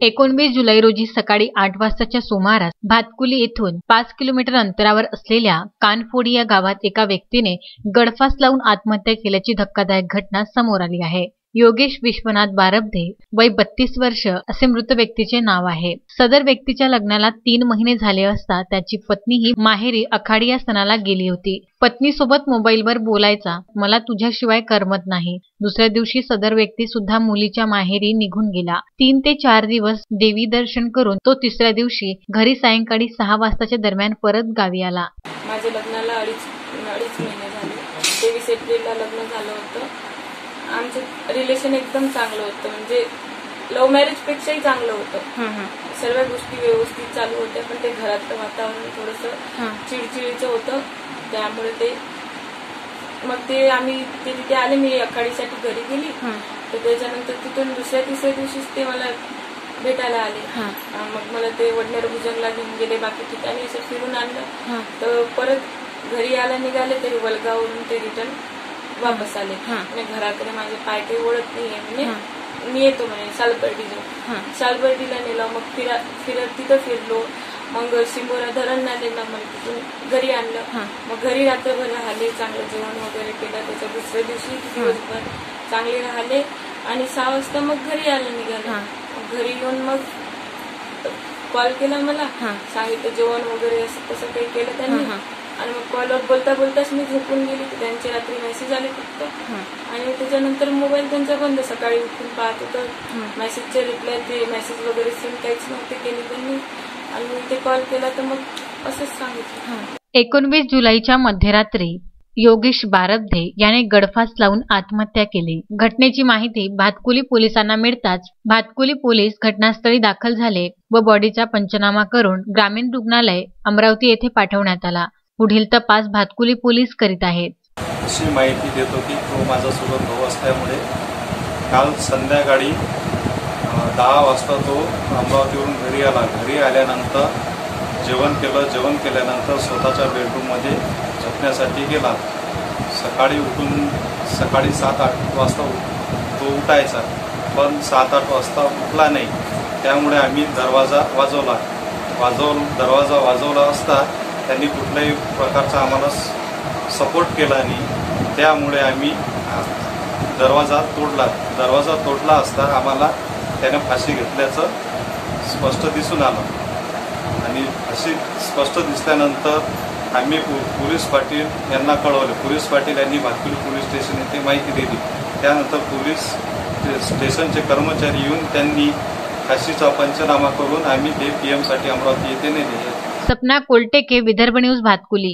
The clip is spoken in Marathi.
19 जुलै रोजी सकाळी 8 वाजताच्या सुमारास भातकुली येथून 5 किलोमीटर अंतरावर असलेल्या कानफोडी या गावात एका व्यक्तीने गळफास लावून आत्महत्या केल्याची धक्कादायक घटना समोर आली आहे। योगेश विश्वनाथ बारबधे वय 32 वर्ष असे मृत व्यक्तीचे नाव आहे। सदर व्यक्तीच्या लग्नाला 3 महिने झाले असता त्याची पत्नी ही माहेरी आखाडी या सणाला गेली होती। पत्नीसोबत मोबाईलवर बोलायचा, मला तुझ्याशिवाय करमत नाही। दुसऱ्या दिवशी सदर व्यक्ती सुद्धा मुलीच्या माहेरी निघून गेला। 3 ते 4 दिवस देवी दर्शन करून तो तिसऱ्या दिवशी घरी सायंकाळी 6 वाजताच्या दरम्यान परत गावी आला। माझ्या लग्नाला अडीच महिने झाले। 23 एप्रिलला लग्न झालं होतं। आमचं रिलेशन एकदम चांगलं होतं, म्हणजे लव्ह मॅरेज पेक्षाही चांगलं होतं। सर्व गोष्टी व्यवस्थित चालू होत्या, पण ते घरातलं वातावरण थोडंसं चिडचिडीचं होतं। त्यामुळे आम्ही तिथे आले, मी आखाडीसाठी घरी गेली, तर त्याच्यानंतर तिथून दुसऱ्या तिसऱ्या दिवशीच ते मला भेटायला आले। मग मला ते वडनेर भुजंगला घेऊन गेले, बाकी ठिकाणी असं फिरून आणलं। तर परत घरी यायला निघाले तरी वलगावरून ते रिटर्न वापस आले। आणि घराकडे माझे पाय काही ओळख नाहीये, म्हणजे मी येतो म्हणे सालबर्डीला नेला। मग फिरत तिथं फिरलो, मग सिंबोरा धरण नेलं, मग तिथून घरी आणलं। मग घरी रात्रभर राहिले, चांगलं जेवण वगैरे केलं। त्याच्या दुसऱ्या दिवशी दिवसभर चांगले राहिले आणि 6 वाजता मग घरी यायला निघाले। घरी येऊन मग कॉल केला, मला सांगितलं जेवण वगैरे असं तसं काही केलं त्यांनी। आणि मग कॉलवर बोलता बोलताच मी झोपून गेली। त्यांचे रात्री मेसेज आले फक्त, आणि त्याच्यानंतर मोबाईल त्यांचा बंद। सकाळी उठून पाहत होतं, मेसेजचे रिप्लाय, ते मेसेज वगैरे सीन काहीच नव्हते केले त्यांनी। आणि मी ते कॉल केला तर मग असंच सांगितलं। 19 जुलैच्या मध्यरात्री योगेश बारबधे याने गळफास लावून आत्महत्या केली। घटनेची माहिती भातकुली पोलिसांना मिळताच भातकुली पोलीस घटनास्थळी दाखल झाले व बॉडीचा पंचनामा करून ग्रामीण रुग्णालय अमरावती येथे पाठवण्यात आला। पुढील तपास भातकुली पोलीस करीत आहेत। अशी माहिती देतो की तो माझ्यासोबत भाऊ असल्यामुळे काल संध्याकाळी 10 वाजता तो अमरावतीवरून घरी आला। घरी आल्यानंतर जेवण केलं, जेवण केल्यानंतर स्वतःच्या बेडरूममध्ये झोपण्यासाठी गेला। सकाळी 7-8 वाजता तो उठायचा, पण 7-8 वाजता उठला नाही। त्यामुळे आम्ही दरवाजा वाजवला असता त्यांनी कुठल्याही प्रकारचा आम्हाला सपोर्ट केला नाही। त्यामुळे आम्ही दरवाजा तोडला असता आम्हाला त्याने फाशी घेतल्याचं स्पष्ट दिसून आलं। आणि अशी स्पष्ट दिसल्यानंतर आम्ही पोलीस पाटील यांना कळवले। पोलीस पाटील यांनी भातकुली पोलीस स्टेशन येथे माहिती दिली। त्यानंतर पोलीस स्टेशनचे कर्मचारी येऊन त्यांनी फाशीचा पंचनामा करून आम्ही ते PM साठी अमरावती येथे नेले। सपना कोलटेके, विदर्भ न्यूज, भातकुली।